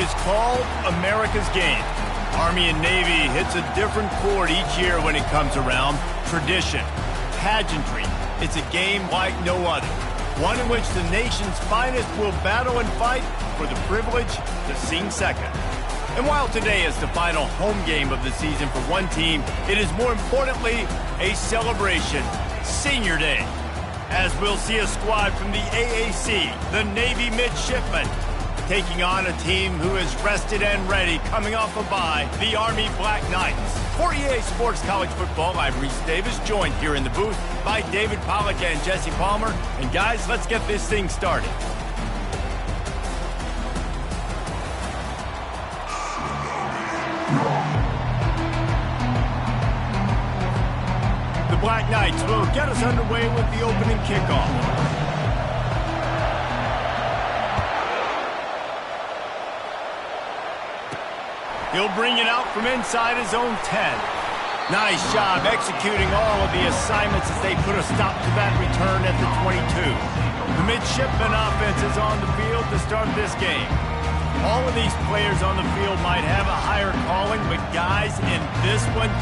is called America's Game. Army and Navy hits a different chord each year when it comes around. Tradition, pageantry. It's a game like no other. One in which the nation's finest will battle and fight for the privilege to sing second. And while today is the final home game of the season for one team, it is more importantly a celebration, Senior Day. As we'll see a squad from the AAC, the Navy Midshipmen, taking on a team who is rested and ready, coming off a bye, the Army Black Knights. For EA Sports College Football, I'm Reese Davis, joined here in the booth by David Pollack and Jesse Palmer. And guys, let's get this thing started. The Black Knights will get us underway with the opening kickoff. He'll bring it out from inside his own 10. Nice job executing all of the assignments as they put a stop to that return at the 22. The Midshipman offense is on the field to start this game. All of these players on the field might have a higher calling, but guys, in this one,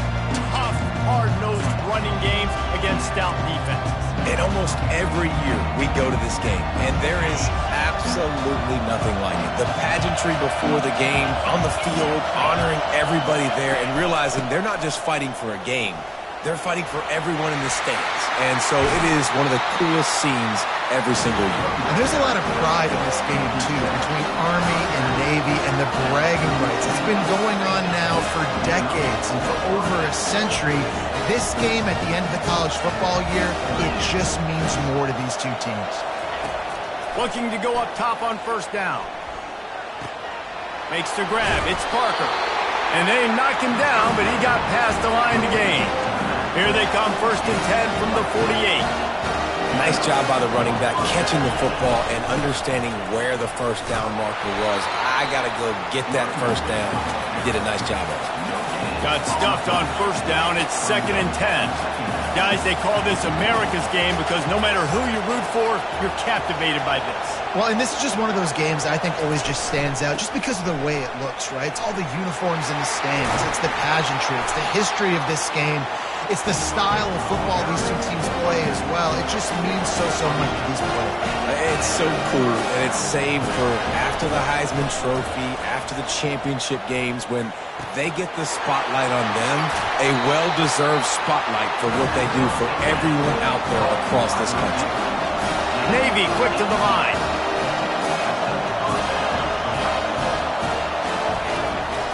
tough, hard-nosed running games against stout defenses. And almost every year we go to this game, and there is absolutely nothing like it. The pageantry before the game, on the field, honoring everybody there, and realizing they're not just fighting for a game, they're fighting for everyone in the stands. And so it is one of the coolest scenes every single year. And there's a lot of pride in this game, too, between Army and Navy and the bragging rights. It's been going on now for decades and for over a century. This game at the end of the college football year, it just means more to these two teams. Looking to go up top on first down. Makes the grab. It's Parker. And they knock him down, but he got past the line to gain. Here they come, 1st and 10 from the 48. Nice job by the running back, catching the football and understanding where the first down marker was. I got to go get that first down. He did a nice job of it. Got stuffed on first down. It's 2nd and 10. Guys, they call this America's Game because no matter who you root for, you're captivated by this. Well, and this is just one of those games I think always just stands out just because of the way it looks, right? It's all the uniforms in the stands. It's the pageantry. It's the history of this game. It's the style of football these two teams play as well. It just means so much to these players. It's so cool, and it's saved for after the Heisman Trophy, after the championship games, when they get the spotlight on them, a well-deserved spotlight for what they do for everyone out there across this country. Navy quick to the line.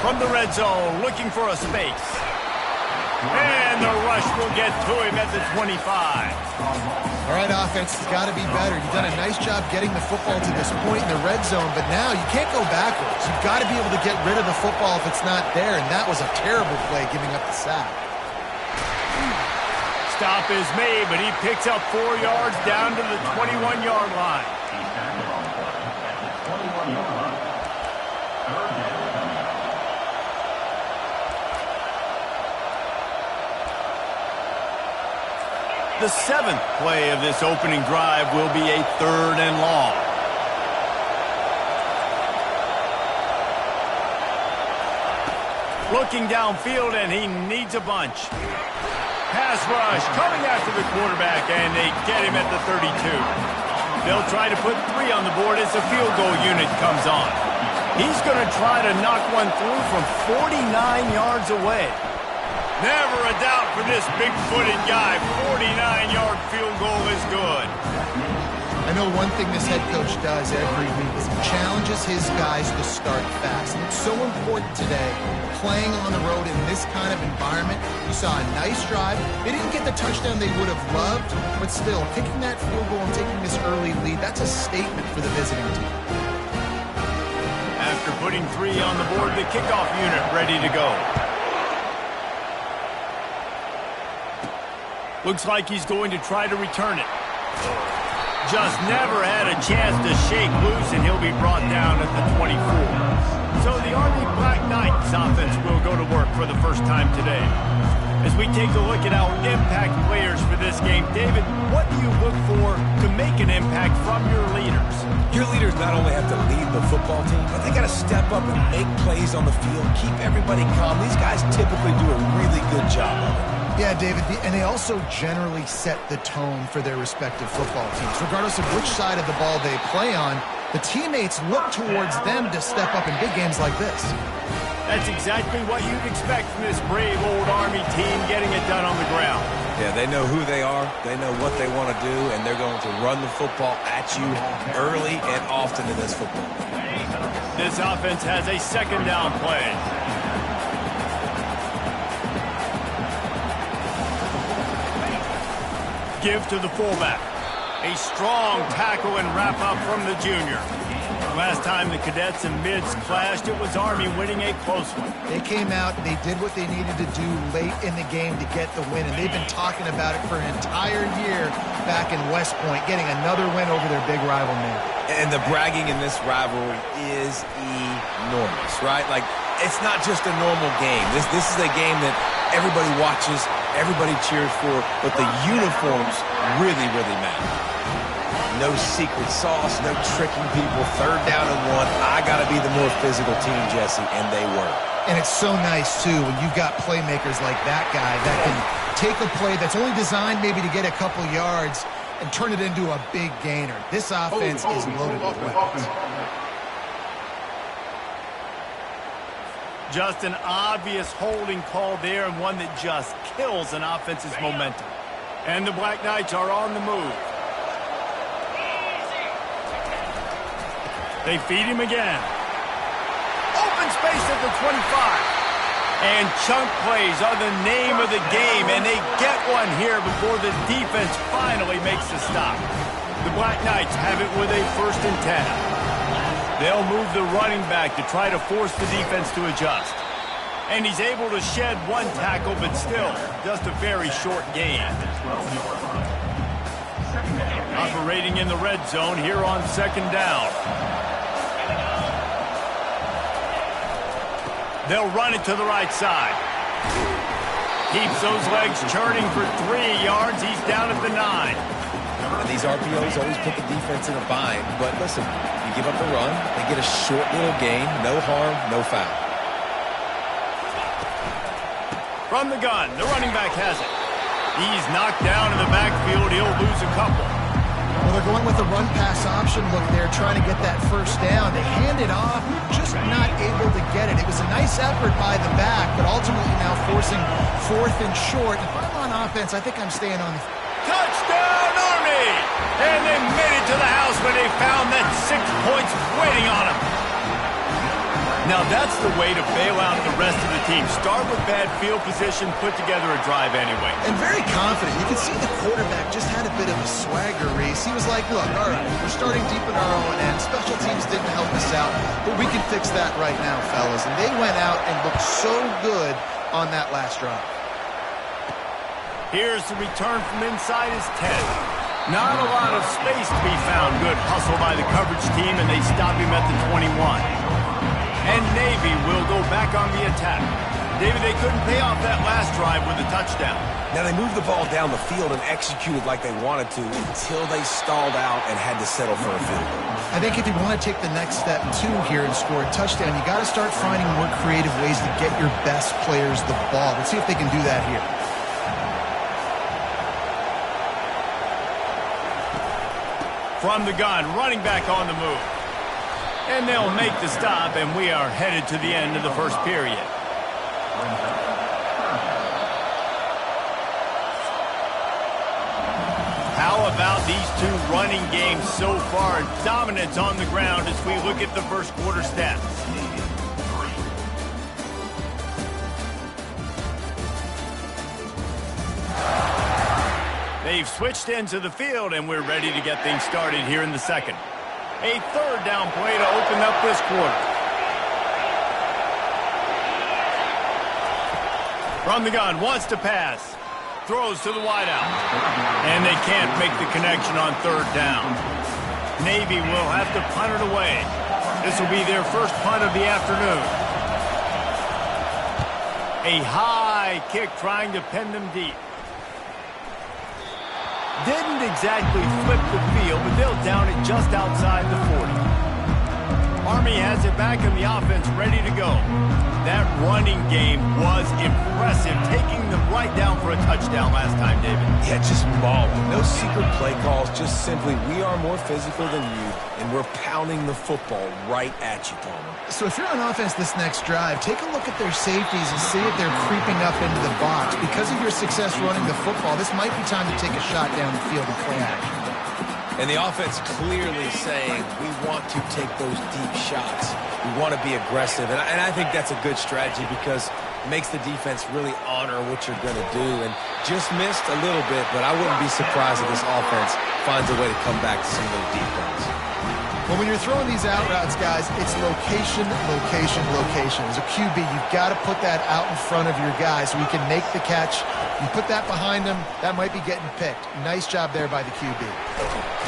From the red zone, looking for a space. And the rush will get to him at the 25. All right, offense has got to be better. You've done a nice job getting the football to this point in the red zone, but now you can't go backwards. You've got to be able to get rid of the football if it's not there, and that was a terrible play giving up the sack. Stop is made, but he picks up 4 yards down to the 21-yard line. The 7th play of this opening drive will be a 3rd and long. Looking downfield, and he needs a bunch. Pass rush coming after the quarterback, and they get him at the 32. They'll try to put 3 on the board as the field goal unit comes on. He's going to try to knock one through from 49 yards away. Never a doubt for this big-footed guy. 49-yard field goal is good. I know one thing this head coach does every week is he challenges his guys to start fast. And it's so important today, playing on the road in this kind of environment. You saw a nice drive. They didn't get the touchdown they would have loved, but still, kicking that field goal and taking this early lead, that's a statement for the visiting team. After putting 3 on the board, the kickoff unit ready to go. Looks like he's going to try to return it. Just never had a chance to shake loose, and he'll be brought down at the 24. So the Army Black Knights offense will go to work for the first time today. As we take a look at our impact players for this game, David, what do you look for to make an impact from your leaders? Your leaders not only have to lead the football team, but they got to step up and make plays on the field, keep everybody calm. These guys typically do a really good job of it. Yeah, David, and they also generally set the tone for their respective football teams. Regardless of which side of the ball they play on, the teammates look towards them to step up in big games like this. That's exactly what you'd expect from this brave old Army team getting it done on the ground. Yeah, they know who they are, they know what they want to do, and they're going to run the football at you early and often in this football. This offense has a second down play. Give to the fullback. A strong tackle and wrap-up from the junior. Last time the cadets and mids clashed, it was Army winning a close one. They came out, they did what they needed to do late in the game to get the win, and they've been talking about it for an entire year back in West Point, getting another win over their big rival Navy. And the bragging in this rivalry is enormous, right? Like, it's not just a normal game. This is a game that everybody watches, everybody cheers for, but the uniforms really, really matter. No secret sauce, no tricking people. Third down and 1. I got to be the more physical team, Jesse, and they were. And it's so nice, too, when you've got playmakers like that guy that can take a play that's only designed maybe to get a couple yards and turn it into a big gainer. This offense is loaded with weapons. Just an obvious holding call there, and one that just kills an offense's momentum. And the Black Knights are on the move. They feed him again. Open space at the 25. And chunk plays are the name of the game, and they get one here before the defense finally makes the stop. The Black Knights have it with a 1st and 10. They'll move the running back to try to force the defense to adjust. And he's able to shed one tackle, but still, just a very short gain. Operating in the red zone here on 2nd down. They'll run it to the right side. Keeps those legs churning for 3 yards. He's down at the 9. And these RPOs always put the defense in a bind. But listen, you give up the run, they get a short little gain. No harm, no foul. From the gun, the running back has it. He's knocked down in the backfield. He'll lose a couple. Well, they're going with a run-pass option look there, trying to get that 1st down. They hand it off, just not able to get it. It was a nice effort by the back, but ultimately now forcing 4th and short. If I'm on offense, I think I'm staying on the... Touchdown, Army! And they made it to the house when they found that 6 points waiting on them. Now that's the way to bail out the rest of the team. Start with bad field position, put together a drive anyway. And very confident. You can see the quarterback just had a bit of a swagger race. He was like, look, all right, we're starting deep in our own end. Special teams didn't help us out, but we can fix that right now, fellas. And they went out and looked so good on that last drive. Here's the return from inside his 10. Not a lot of space to be found. Good hustle by the coverage team, and they stop him at the 21. And Navy will go back on the attack. David, they couldn't pay off that last drive with a touchdown. Now, they moved the ball down the field and executed like they wanted to until they stalled out and had to settle for a field goal. I think if you want to take the next step, too, here and score a touchdown, you got to start finding more creative ways to get your best players the ball. Let's see if they can do that here. From the gun, running back on the move. And they'll make the stop, and we are headed to the end of the 1st period. How about these 2 running games so far? Dominance on the ground as we look at the 1st quarter stats. They've switched into the field, and we're ready to get things started here in the 2nd. A 3rd down play to open up this quarter. From the gun, wants to pass. Throws to the wideout. And they can't make the connection on 3rd down. Navy will have to punt it away. This will be their first punt of the afternoon. A high kick trying to pin them deep. Didn't exactly flip the field, but they'll down it just outside the 40. Army has it back in the offense, ready to go. That running game was impressive, taking them right down for a touchdown last time, David. Yeah, just mauling. No secret play calls, just simply we are more physical than you, and we're pounding the football right at you, Palmer. So if you're on offense this next drive, take a look at their safeties and see if they're creeping up into the box. Because of your success running the football, this might be time to take a shot down the field and play action. And the offense clearly saying we want to take those deep shots. We want to be aggressive. And I think that's a good strategy because it makes the defense really honor what you're going to do. And just missed a little bit, but I wouldn't be surprised if this offense finds a way to come back to some of those deep runs. Well, when you're throwing these out routes, guys, it's location, location, location. As a QB, you've got to put that out in front of your guy so he can make the catch. You put that behind him, that might be getting picked. Nice job there by the QB.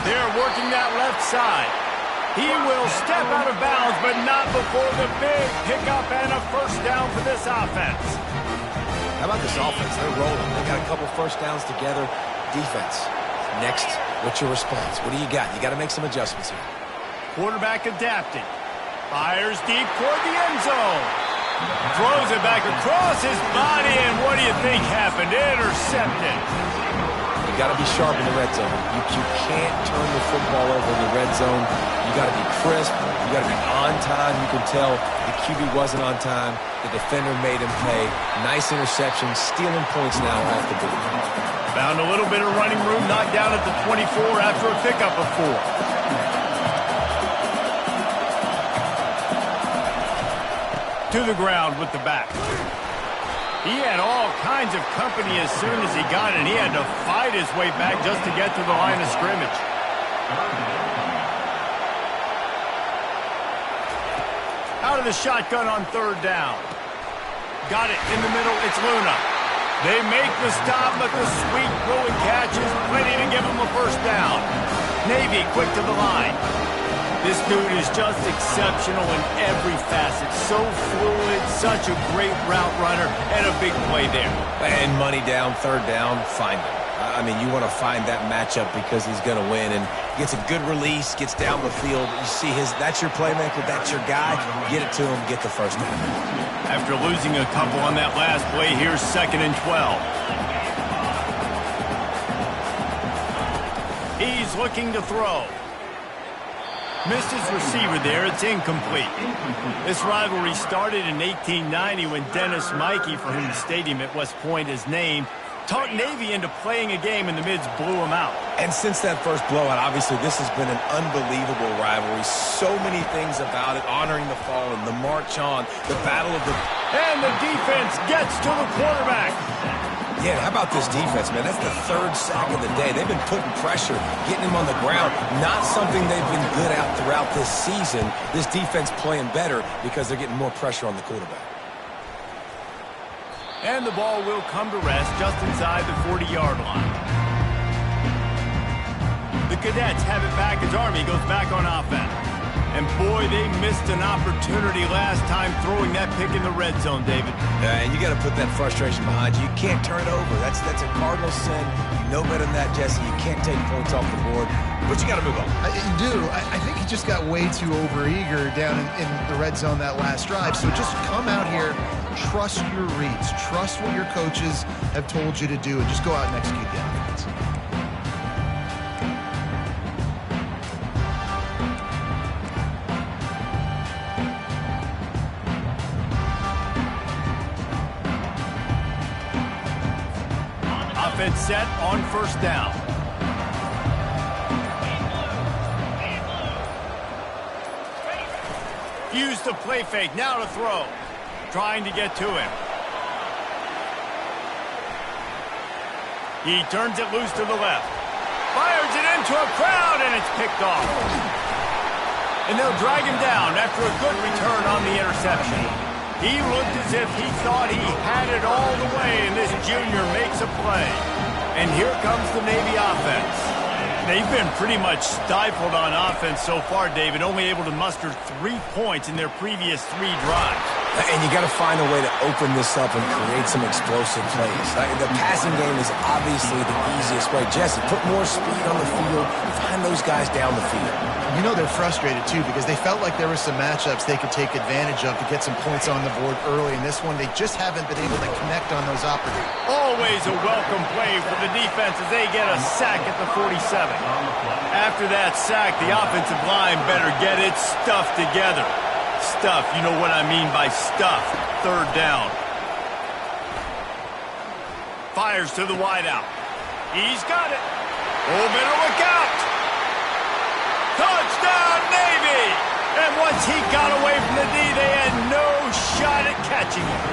They're working that left side. He will step out of bounds, but not before the big pickup and a first down for this offense. How about this offense? They're rolling. They got a couple first downs together. Defense. Next, what's your response? What do you got? You got to make some adjustments here. Quarterback adapting. Fires deep toward the end zone. Throws it back across his body, and what do you think happened? Intercepted. You got to be sharp in the red zone. You can't turn the football over in the red zone. You got to be crisp. You got to be on time. You can tell the QB wasn't on time. The defender made him pay. Nice interception, stealing points now off the board. Found a little bit of running room, knocked down at the 24 after a pickup of 4. To the ground with the back. He had all kinds of company as soon as he got it. He had to fight his way back just to get to the line of scrimmage. Out of the shotgun on third down. Got it in the middle. It's Luna. They make the stop, but the sweet throw and catch is plenty to give them a first down. Navy quick to the line. This dude is just exceptional in every facet. So fluid, such a great route runner, and a big play there. And money down, third down, find him. I mean, you want to find that matchup because he's going to win. And gets a good release, gets down the field. You see that's your playmaker, that's your guy. Get it to him, get the first down. After losing a couple on that last play, here's 2nd and 12. He's looking to throw. Missed his receiver there. It's incomplete. This rivalry started in 1890 when Dennis Mikey, for whom the stadium at West Point is named, talked Navy into playing a game and the Mids blew him out. And since that first blowout, obviously this has been an unbelievable rivalry. So many things about it, honoring the fallen, the march on, the battle of the... And the defense gets to the quarterback. Yeah, how about this defense, man? That's the 3rd sack of the day. They've been putting pressure, getting him on the ground. Not something they've been good at throughout this season. This defense playing better because they're getting more pressure on the quarterback. And the ball will come to rest just inside the 40-yard line. The Cadets have it back as Army goes back on offense. And boy, they missed an opportunity last time throwing that pick in the red zone, David. And you got to put that frustration behind you. You can't turn it over. That's a cardinal sin. You know better than that, Jesse. You can't take points off the board. But you got to move on. You do. I think he just got way too overeager down in the red zone that last drive. So just come out here, trust your reads, trust what your coaches have told you to do, and just go out and execute the offense. Offense set on first down. Use the play fake, now to throw. Trying to get to him. He turns it loose to the left. Fires it into a crowd, and it's picked off. And they'll drag him down after a good return on the interception. He looked as if he thought he had it all the way, and this junior makes a play. And here comes the Navy offense. They've been pretty much stifled on offense so far, David, only able to muster 3 points in their previous 3 drives. And you got to find a way to open this up and create some explosive plays. The passing game is obviously the easiest way. Jesse, put more speed on the field. Find those guys down the field. You know they're frustrated, too, because they felt like there were some matchups they could take advantage of to get some points on the board early. In this one, they just haven't been able to connect on those opportunities. Always a welcome play for the defense as they get a sack at the 47. After that sack, the offensive line better get its stuff together. Stuff, you know what I mean by stuff. Third down. Fires to the wideout. He's got it. Oh, better look out. Touchdown, Navy! And once he got away from the D, they had no shot at catching him.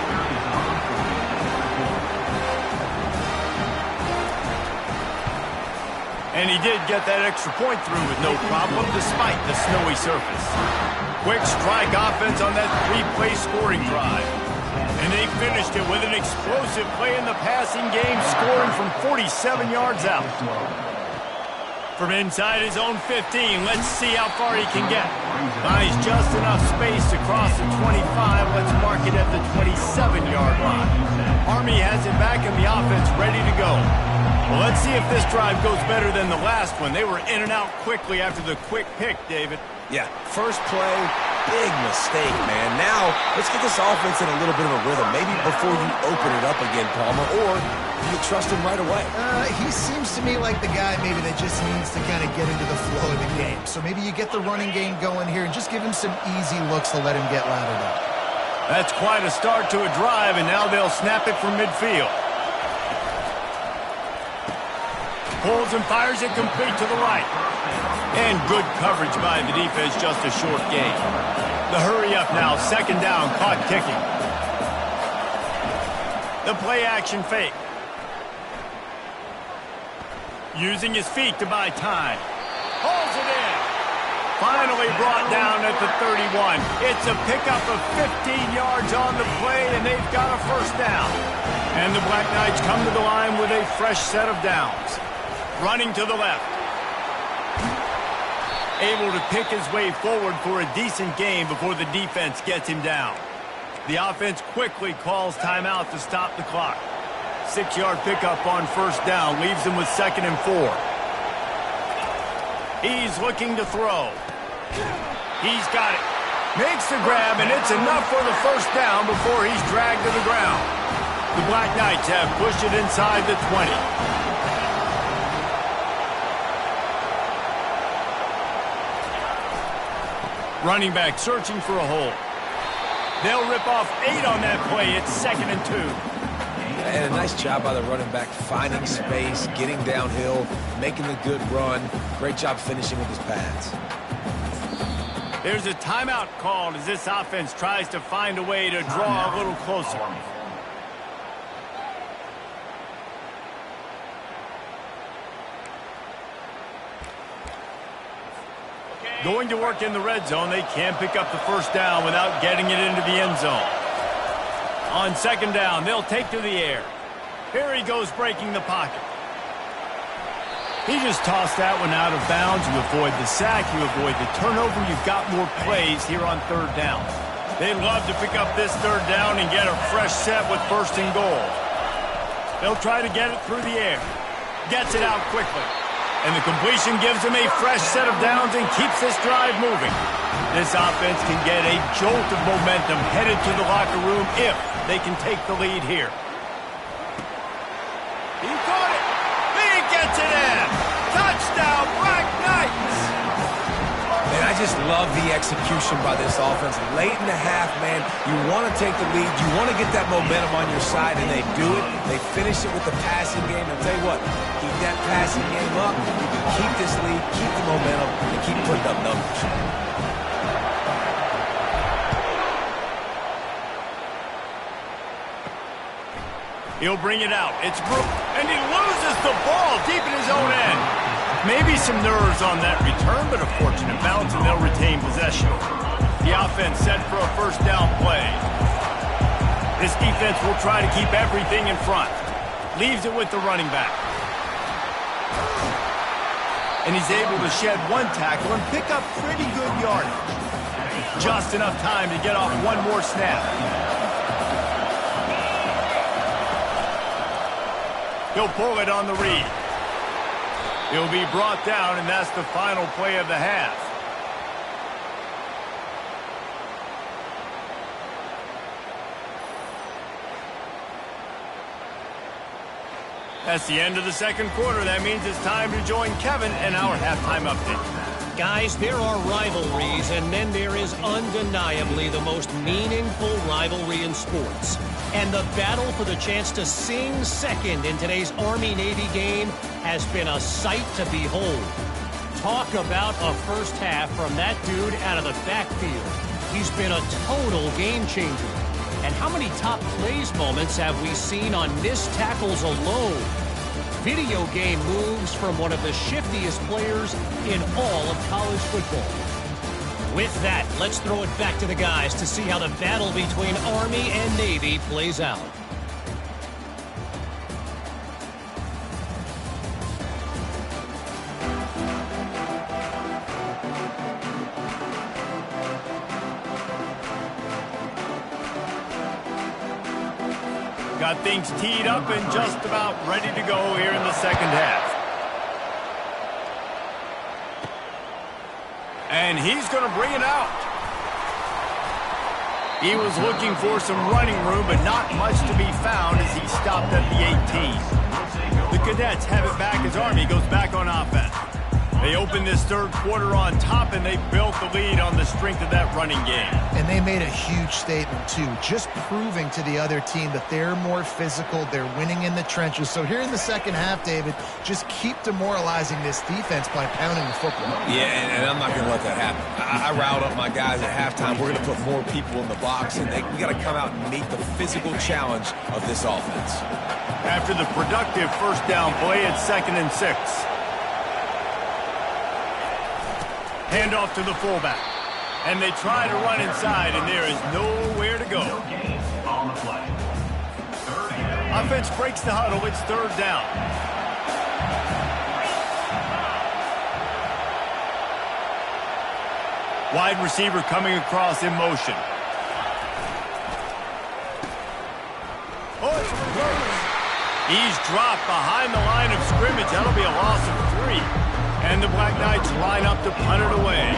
And he did get that extra point through with no problem, despite the snowy surface. Quick strike offense on that three-play scoring drive. And they finished it with an explosive play in the passing game, scoring from 47 yards out. From inside his own 15, let's see how far he can get. Buys just enough space to cross the 25. Let's mark it at the 27-yard line. Army has it back and the offense ready to go. Well, let's see if this drive goes better than the last one. They were in and out quickly after the quick pick, David. Yeah, first play, big mistake, man. Now, let's get this offense in a little bit of a rhythm. Maybe before you open it up again, Palmer, or you trust him right away. He seems to me like the guy maybe that just needs to kind of get into the flow of the game. So maybe you get the running game going here and just give him some easy looks to let him get lathered up. That's quite a start to a drive, and now they'll snap it from midfield. Pulls and fires it complete to the right. And good coverage by the defense, just a short gain. The hurry up now, second down, clock ticking. The play action fake. Using his feet to buy time. Holds it in. Finally brought down at the 31. It's a pickup of 15 yards on the play, and they've got a first down. And the Black Knights come to the line with a fresh set of downs. Running to the left. Able to pick his way forward for a decent gain before the defense gets him down. The offense quickly calls timeout to stop the clock. 6-yard pickup on first down leaves him with 2nd and 4. He's looking to throw. He's got it. Makes the grab, and it's enough for the first down before he's dragged to the ground. The Black Knights have pushed it inside the 20. Running back searching for a hole. They'll rip off 8 on that play. It's 2nd and 2. And a nice job by the running back, finding space, getting downhill, making the good run. Great job finishing with his pads. There's a timeout called as this offense tries to find a way to draw a little closer. Going to work in the red zone. They can't pick up the first down without getting it into the end zone. On second down, they'll take to the air. Here he goes breaking the pocket. He just tossed that one out of bounds. You avoid the sack, you avoid the turnover. You've got more plays here on third down. They'd love to pick up this third down and get a fresh set with 1st and goal. They'll try to get it through the air. Gets it out quickly. And the completion gives them a fresh set of downs and keeps this drive moving. This offense can get a jolt of momentum headed to the locker room if they can take the lead here. He caught it. He gets it in. Touchdown, Black Knights. Man, I just love the execution by this offense. Late in the half, man, you want to take the lead. You want to get that momentum on your side, and they do it. They finish it with the passing game. I'll tell you what, keep that passing game up. You can keep this lead, keep the momentum, and keep putting up numbers. He'll bring it out. It's Brook, and he loses the ball deep in his own end. Maybe some nerves on that return, but a fortunate bounce, and they'll retain possession. The offense set for a first down play. This defense will try to keep everything in front. Leaves it with the running back. And he's able to shed one tackle and pick up pretty good yardage. Just enough time to get off one more snap. He'll pull it on the read. He'll be brought down, and that's the final play of the half. That's the end of the second quarter. That means it's time to join Kevin in our halftime update. Guys, there are rivalries, and then there is undeniably the most meaningful rivalry in sports. And the battle for the chance to sing second in today's Army-Navy game has been a sight to behold. Talk about a first half from that dude out of the backfield. He's been a total game changer. And how many top plays moments have we seen on missed tackles alone? Video game moves from one of the shiftiest players in all of college football. With that, let's throw it back to the guys to see how the battle between Army and Navy plays out. Got things teed up and just about ready to go here in the second half. And he's going to bring it out. He was looking for some running room, but not much to be found as he stopped at the 18. The Cadets have it back as Army goes back on offense. They opened this third quarter on top, and they built the lead on the strength of that running game. And they made a huge statement, too, just proving to the other team that they're more physical, they're winning in the trenches. So here in the second half, David, just keep demoralizing this defense by pounding the football. Yeah, and I'm not going to let that happen. I riled up my guys at halftime. We're going to put more people in the box, and we got to come out and meet the physical challenge of this offense. After the productive first down play, it's 2nd and 6. Handoff to the fullback. And they try to run inside, and there is nowhere to go. Offense breaks the huddle. It's 3rd down. Wide receiver coming across in motion. Oh, it's reversed. He's dropped behind the line of scrimmage. That'll be a loss of 3. And the Black Knights line up to punt it away.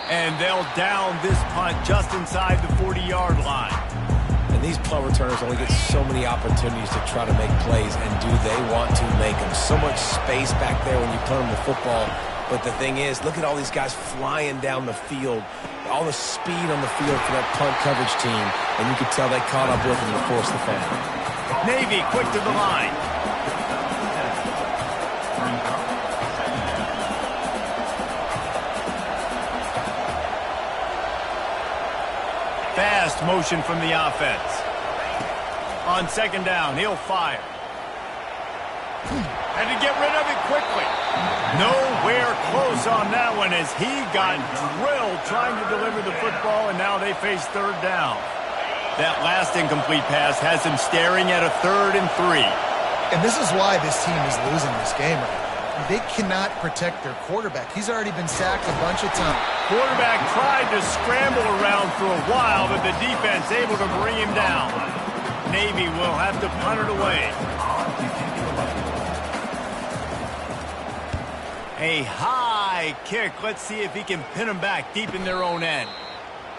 And they'll down this punt just inside the 40-yard line. And these punt returners only get so many opportunities to try to make plays, and do they want to make them? So much space back there when you punt them the football. But the thing is, look at all these guys flying down the field, all the speed on the field for that punt coverage team, and you can tell they caught up with them to force the fumble. Navy quick to the line. Fast motion from the offense. On 2nd down, he'll fire. And to get rid of it quickly. Nowhere close on that one as he got drilled trying to deliver the football, and now they face 3rd down. That last incomplete pass has him staring at a 3rd and 3. And this is why this team is losing this game right now. They cannot protect their quarterback. He's already been sacked a bunch of times. Quarterback tried to scramble around for a while, but the defense able to bring him down. Navy will have to punt it away. A high kick. Let's see if he can pin them back deep in their own end.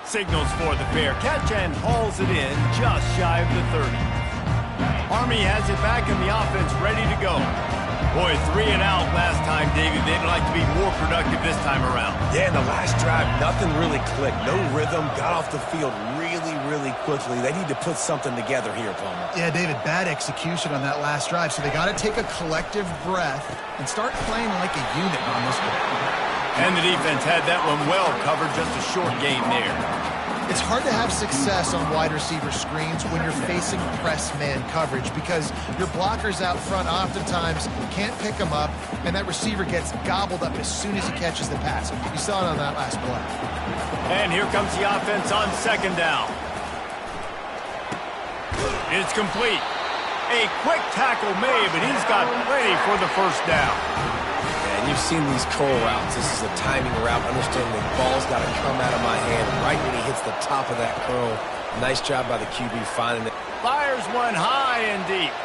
Signals for the fair catch and hauls it in just shy of the 30. Army has it back and the offense ready to go. Boy, 3 and out last time, David. They'd like to be more productive this time around. Yeah, in the last drive, nothing really clicked. No rhythm, got off the field really quickly. They need to put something together here, Palmer. Yeah, David, bad execution on that last drive. So they got to take a collective breath and start playing like a unit on this one. And the defense had that one well covered, just a short gain there. It's hard to have success on wide receiver screens when you're facing press man coverage because your blockers out front oftentimes can't pick them up, and that receiver gets gobbled up as soon as he catches the pass. You saw it on that last play. And here comes the offense on 2nd down. It's complete. A quick tackle made, but he's got plenty for the first down. And you've seen these curl routes. This is a timing route. Understanding the ball's got to come out of my hand right when he hits the top of that curl. Nice job by the QB finding it. Fires one high and deep.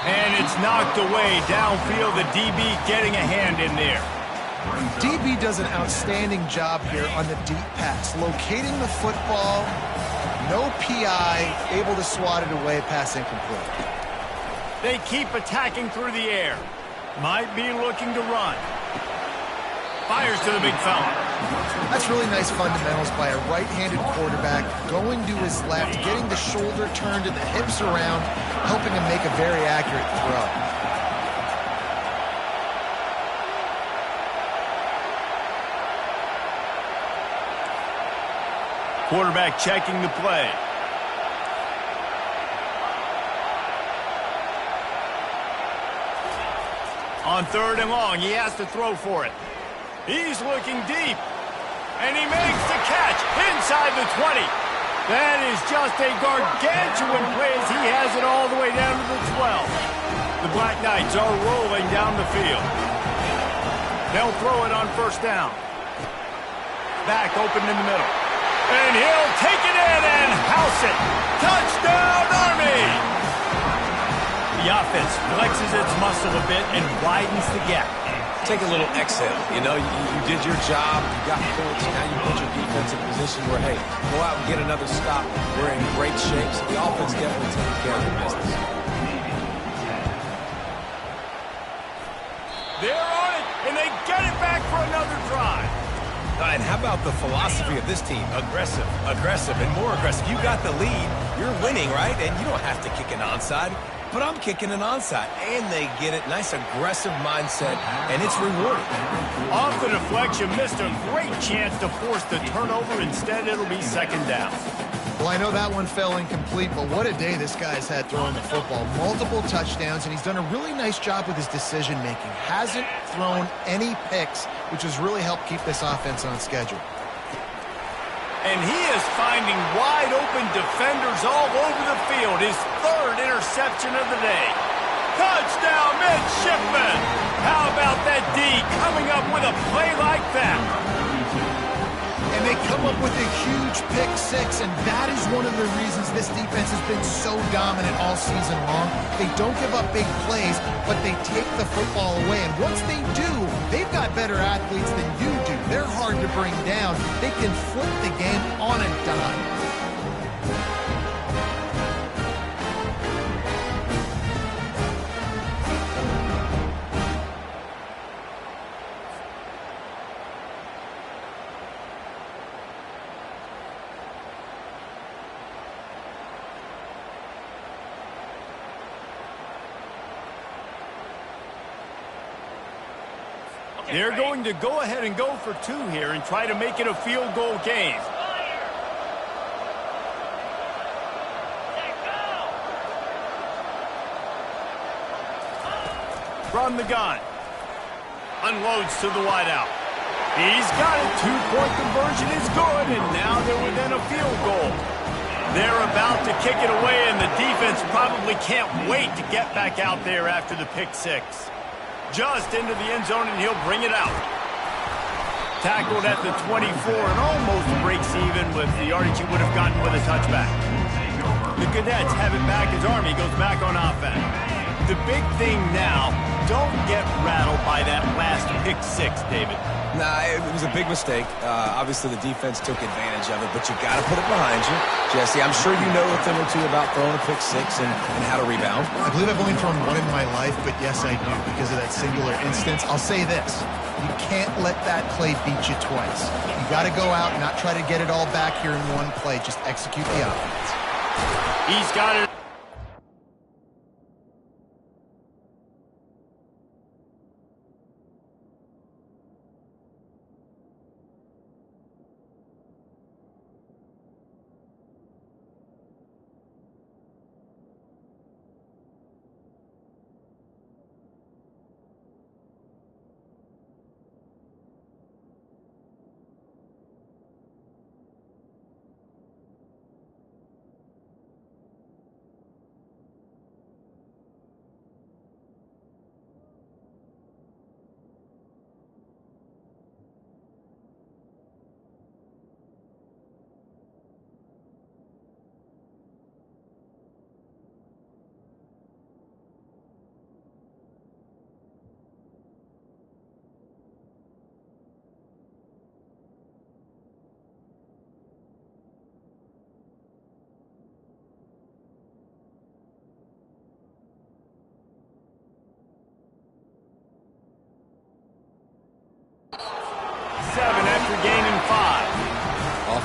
And it's knocked away downfield. The DB getting a hand in there. DB does an outstanding job here on the deep pass. Locating the football, no PI, able to swat it away, pass incomplete. They keep attacking through the air. Might be looking to run. Fires to the big fella. That's really nice fundamentals by a right-handed quarterback, going to his left, getting the shoulder turned and the hips around, helping him make a very accurate throw. Quarterback checking the play. On 3rd and long, he has to throw for it. He's looking deep. And he makes the catch inside the 20. That is just a gargantuan play as he has it all the way down to the 12. The Black Knights are rolling down the field. They'll throw it on 1st down. Back open in the middle. And he'll take it in and house it. Touchdown, Army! The offense flexes its muscle a bit and widens the gap. Take a little exhale. You know, you did your job. You got points. Now you put your defense in a position where, hey, go out and get another stop. We're in great shape. So the offense definitely taking care of the business. They're on it, and they get it back for another drive. And how about the philosophy of this team? Aggressive, aggressive, and more aggressive. You got the lead. You're winning, right? And you don't have to kick an onside. But I'm kicking an onside. And they get it. Nice aggressive mindset, and it's rewarding. Off the deflection, missed a great chance to force the turnover. Instead, it'll be 2nd down. Well, I know that one fell incomplete, but what a day this guy's had throwing the football. Multiple touchdowns, and he's done a really nice job with his decision-making. Hasn't thrown any picks, which has really helped keep this offense on schedule. And he is finding wide-open defenders all over the field. His 3rd interception of the day. Touchdown, midshipman! How about that D coming up with a play like that? And they come up with a huge pick 6, and that is one of the reasons this defense has been so dominant all season long. They don't give up big plays, but they take the football away. And once they do, they've got better athletes than you do. They're hard to bring down. They can flip the game on a dime. They're going to go ahead and go for 2 here and try to make it a field goal game. From the gun. Unloads to the wideout. He's got it. 2-point conversion is good, and now they're within a field goal. They're about to kick it away, and the defense probably can't wait to get back out there after the pick 6. Just into the end zone, and he'll bring it out. Tackled at the 24 and almost breaks even with the yardage he would have gotten with a touchback. The Cadets have it back as Army goes back on offense. The big thing now, don't get rattled by that last pick 6, David. Nah, it was a big mistake. Obviously, the defense took advantage of it, but you got to put it behind you. Jesse, I'm sure you know a thing or two about throwing a pick 6 and how to rebound. I believe I've only thrown one in my life, but yes, I do because of that singular instance. I'll say this. You can't let that play beat you twice. You got to go out and not try to get it all back here in one play. Just execute the offense. He's got it.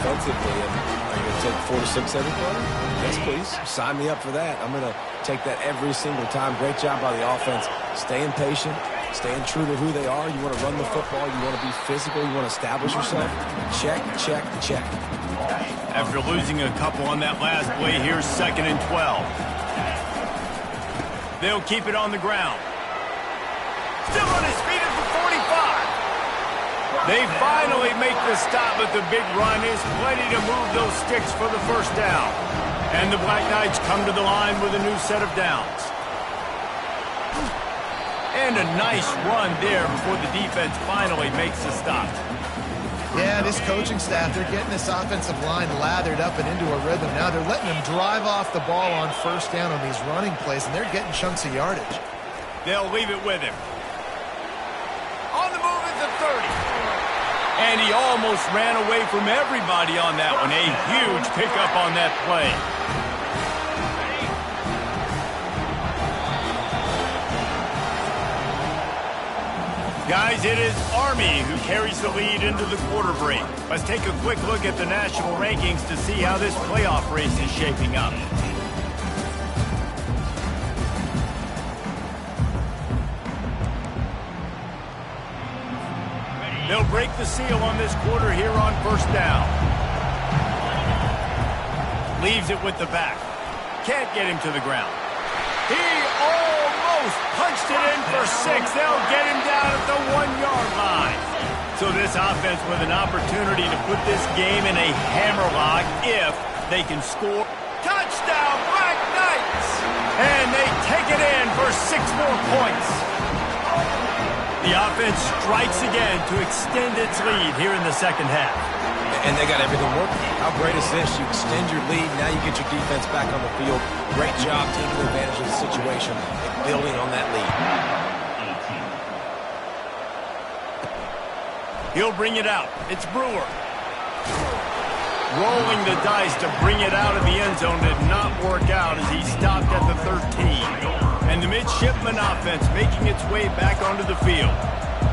offensively. And are you going to take 4 to 6 every play? Yes, please. Sign me up for that. I'm going to take that every single time. Great job by the offense. Staying patient, staying true to who they are. You want to run the football. You want to be physical. You want to establish yourself. Check, check, check. After losing a couple on that last play, here's 2nd and 12. They'll keep it on the ground. Still on his feet at the 45. They finally make the stop, but the big run is plenty to move those sticks for the first down. And the Black Knights come to the line with a new set of downs. And a nice run there before the defense finally makes the stop. Yeah, this coaching staff, they're getting this offensive line lathered up and into a rhythm. Now they're letting them drive off the ball on first down on these running plays, and they're getting chunks of yardage. They'll leave it with him. On the move at the 30. And he almost ran away from everybody on that one. A huge pickup on that play. Guys, it is Army who carries the lead into the quarter break. Let's take a quick look at the national rankings to see how this playoff race is shaping up. They'll break the seal on this quarter here on first down. Leaves it with the back. Can't get him to the ground. He almost punched it in for 6. They'll get him down at the 1-yard line. So this offense with an opportunity to put this game in a hammerlock if they can score. Touchdown, Black Knights! And they take it in for 6 more points. The offense strikes again to extend its lead here in the second half. And they got everything working. How great is this? You extend your lead, now you get your defense back on the field. Great job taking advantage of the situation and building on that lead. He'll bring it out. It's Brewer. Rolling the dice to bring it out of the end zone did not work out as he stopped at the 13. And the midshipman offense making its way back onto the field.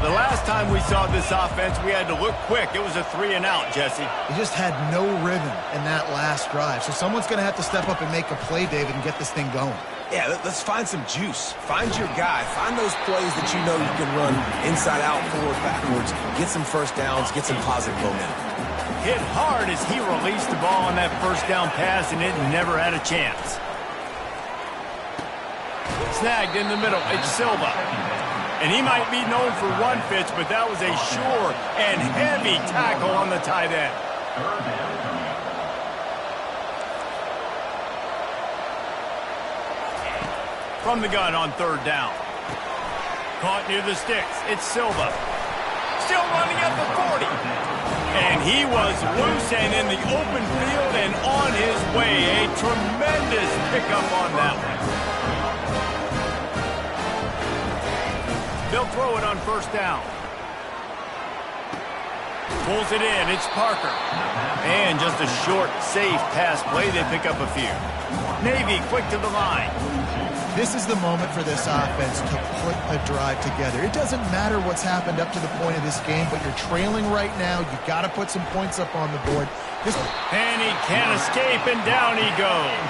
The last time we saw this offense, we had to look quick. It was a 3-and-out, Jesse. They just had no rhythm in that last drive. So someone's going to have to step up and make a play, David, and get this thing going. Yeah, let's find some juice. Find your guy. Find those plays that you know you can run inside out, forward, backwards. Get some first downs. Get some positive momentum. Hit hard as he released the ball on that first down pass, and it never had a chance. Snagged in the middle. It's Silva. And he might be known for run fits, but that was a sure and heavy tackle on the tight end. From the gun on third down. Caught near the sticks. It's Silva. Still running at the 40. And he was loose and in the open field and on his way. A tremendous pickup on that one. They'll throw it on first down. Pulls it in. It's Parker. And just a short, safe pass play. They pick up a few. Navy quick to the line. This is the moment for this offense to put a drive together. It doesn't matter what's happened up to the point of this game, but you're trailing right now. You've got to put some points up on the board. And he can't escape, and down he goes.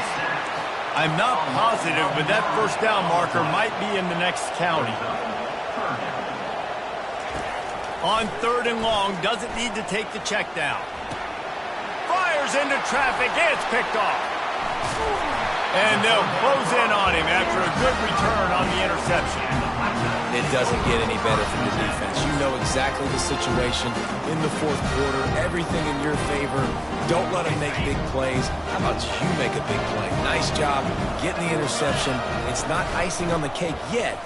I'm not positive, but that first down marker might be in the next county. On third and long, doesn't need to take the check down. Fires into traffic, it's picked off. And they'll close in on him after a good return on the interception. It doesn't get any better from the defense. You know exactly the situation in the fourth quarter. Everything in your favor. Don't let them make big plays. How about you make a big play? Nice job getting the interception. It's not icing on the cake yet.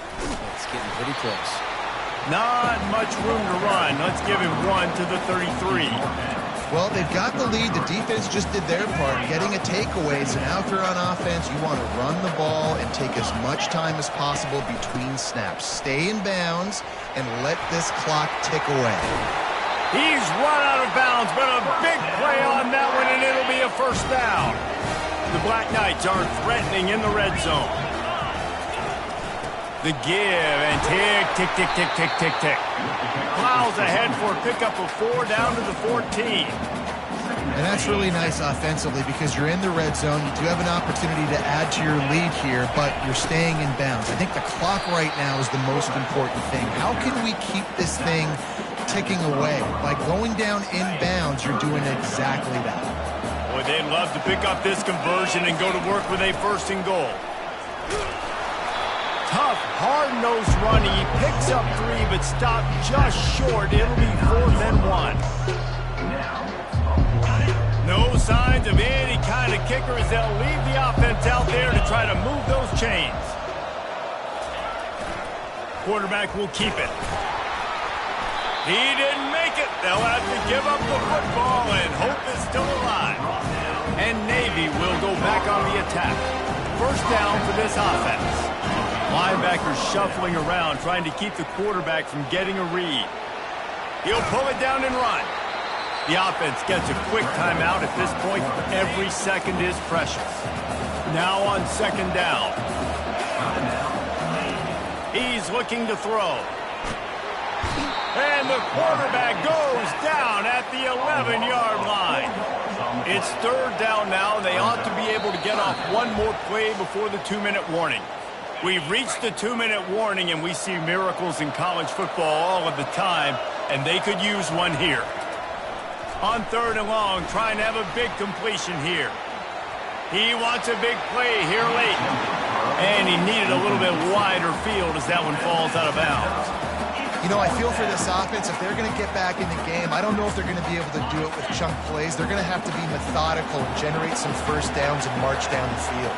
It's getting pretty close. Not much room to run. Let's give him one to the 33. Well, they've got the lead. The defense just did their part, getting a takeaway. So now if you're on offense, you want to run the ball and take as much time as possible between snaps. Stay in bounds and let this clock tick away. He's run out of bounds, but a big play on that one, and it'll be a first down. The Black Knights are threatening in the red zone. The give, and tick, tick, tick, tick, tick, tick, tick. Plows ahead for a pickup of 4 down to the 14. And that's really nice offensively because you're in the red zone. You do have an opportunity to add to your lead here, but you're staying in bounds. I think the clock right now is the most important thing. How can we keep this thing ticking away? By going down in bounds, you're doing exactly that. Boy, they'd love to pick up this conversion and go to work with a 1st and goal. Tough, hard-nosed running. He picks up 3, but stopped just short. It'll be 4th and 1. No signs of any kind of kickers. They'll leave the offense out there to try to move those chains. Quarterback will keep it. He didn't make it. They'll have to give up the football, and hope is still alive. And Navy will go back on the attack. 1st down for this offense. Linebackers shuffling around, trying to keep the quarterback from getting a read. He'll pull it down and run. The offense gets a quick timeout. At this point, every second is precious. Now on 2nd down. He's looking to throw. And the quarterback goes down at the 11-yard line. It's 3rd down now. They ought to be able to get off one more play before the 2-minute warning. We've reached the 2-minute warning, and we see miracles in college football all of the time, and they could use one here. On 3rd and long, trying to have a big completion here. He wants a big play here late. And he needed a little bit wider field as that one falls out of bounds. You know, I feel for this offense, if they're going to get back in the game, I don't know if they're going to be able to do it with chunk plays. They're going to have to be methodical and generate some 1st downs and march down the field.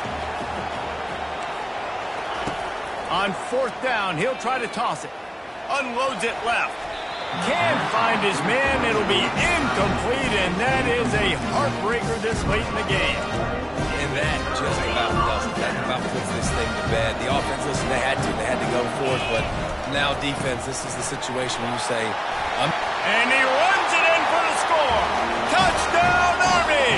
On 4th down, he'll try to toss it. Unloads it left. Can't find his man. It'll be incomplete, and that is a heartbreaker this late in the game. And that just about does it. That about puts this thing to bed. The offense, listen, they had to go for it, but now defense, this is the situation where you say, and he runs it in for the score. Touchdown, Army!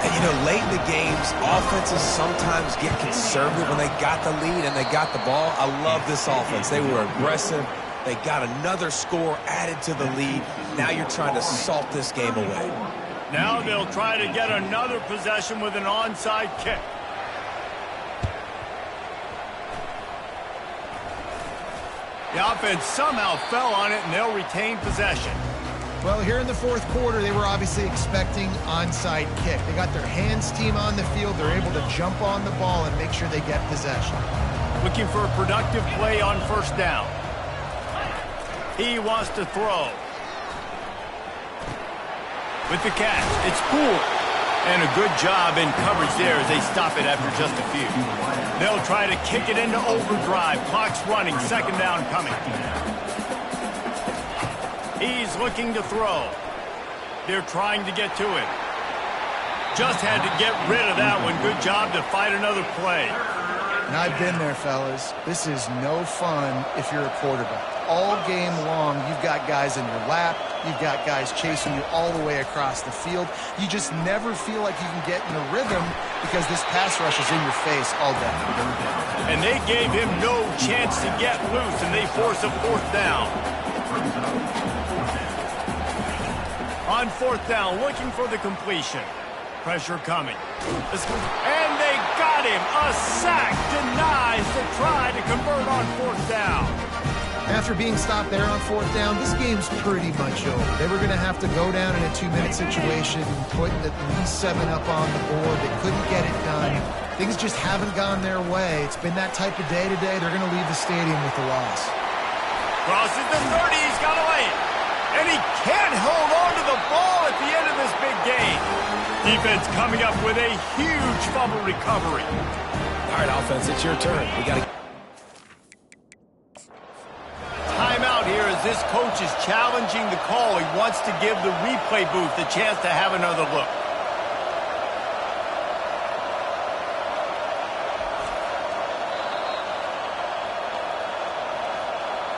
And, you know, late in the games, offenses sometimes get conservative when they got the lead and they got the ball. I love this offense. They were aggressive. They got another score added to the lead. Now you're trying to salt this game away. Now they'll try to get another possession with an onside kick. The offense somehow fell on it, and they'll retain possession. Well, here in the 4th quarter, they were obviously expecting onside kick. They got their hands team on the field. They're able to jump on the ball and make sure they get possession. Looking for a productive play on 1st down. He wants to throw. With the catch, it's Poole. And a good job in coverage there as they stop it after just a few. They'll try to kick it into overdrive. Clock's running. 2nd down coming. He's looking to throw. They're trying to get to it. Just had to get rid of that one. Good job to fight another play. And I've been there, fellas. This is no fun if you're a quarterback. All game long, you've got guys in your lap. You've got guys chasing you all the way across the field. You just never feel like you can get in a rhythm because this pass rush is in your face all day. And they gave him no chance to get loose, and they force a 4th down. On 4th down, looking for the completion. Pressure coming. And they got him. A sack denies the try to convert on 4th down. After being stopped there on 4th down, this game's pretty much over. They were going to have to go down in a 2-minute situation, put at least 7 up on the board. They couldn't get it done. Things just haven't gone their way. It's been that type of day today. They're going to leave the stadium with the loss. Crosses the 30. He's got to lay it. And he can't hold on to the ball at the end of this big game. Defense coming up with a huge fumble recovery. All right, offense, it's your turn. We got to... Timeout here as this coach is challenging the call. He wants to give the replay booth a chance to have another look.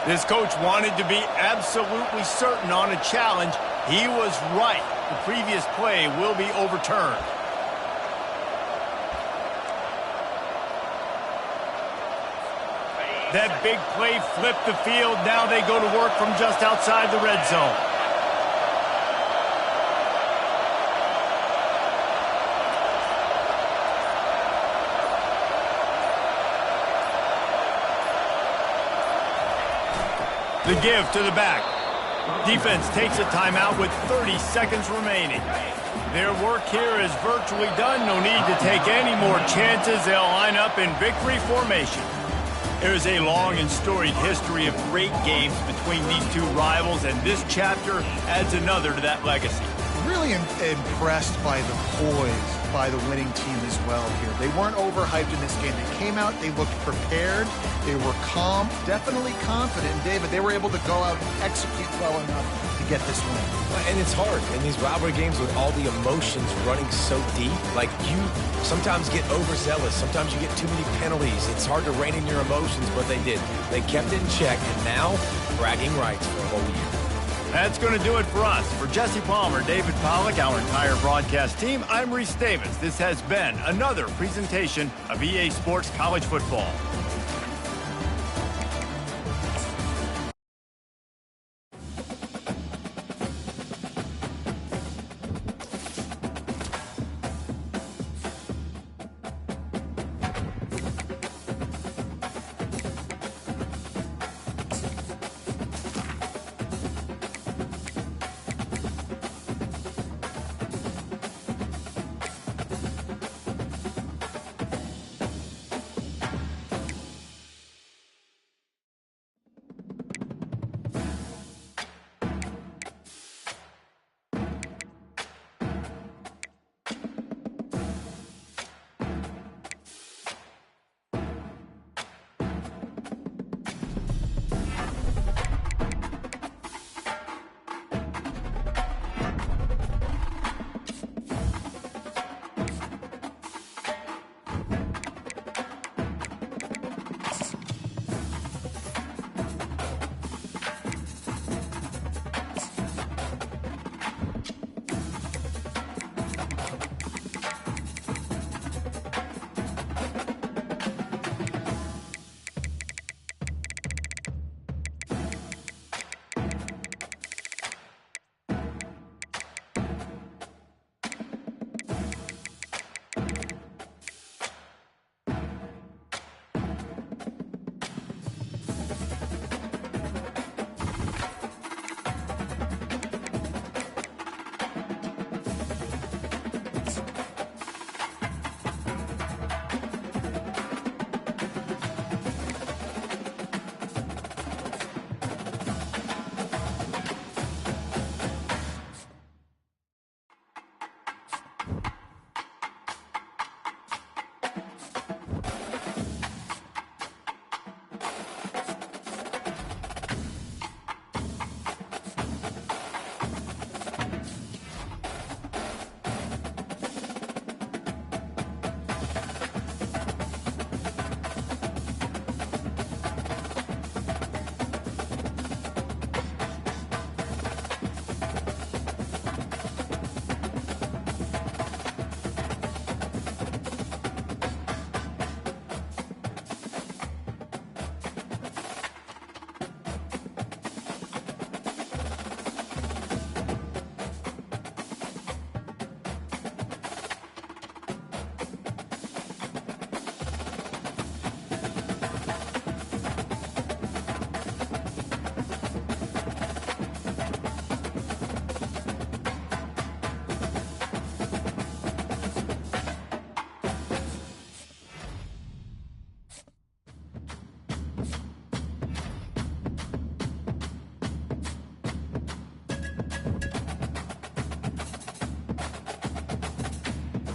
This coach wanted to be absolutely certain on a challenge. He was right. The previous play will be overturned. That big play flipped the field. Now they go to work from just outside the red zone. The give to the back. Defense takes a timeout with 30 seconds remaining. Their work here is virtually done. No need to take any more chances. They'll line up in victory formation. There's a long and storied history of great games between these two rivals, and this chapter adds another to that legacy. Really impressed by the poise by the winning team as well here. They weren't overhyped in this game. They came out, they looked prepared, they were calm, definitely confident. And David, they were able to go out and execute well enough to get this win. And it's hard in these rivalry games with all the emotions running so deep. Like, you sometimes get overzealous. Sometimes you get too many penalties. It's hard to rein in your emotions, but they did. They kept it in check, and now bragging rights for a whole year. That's going to do it for us. For Jesse Palmer, David Pollack, our entire broadcast team, I'm Reese Davis. This has been another presentation of EA Sports College Football.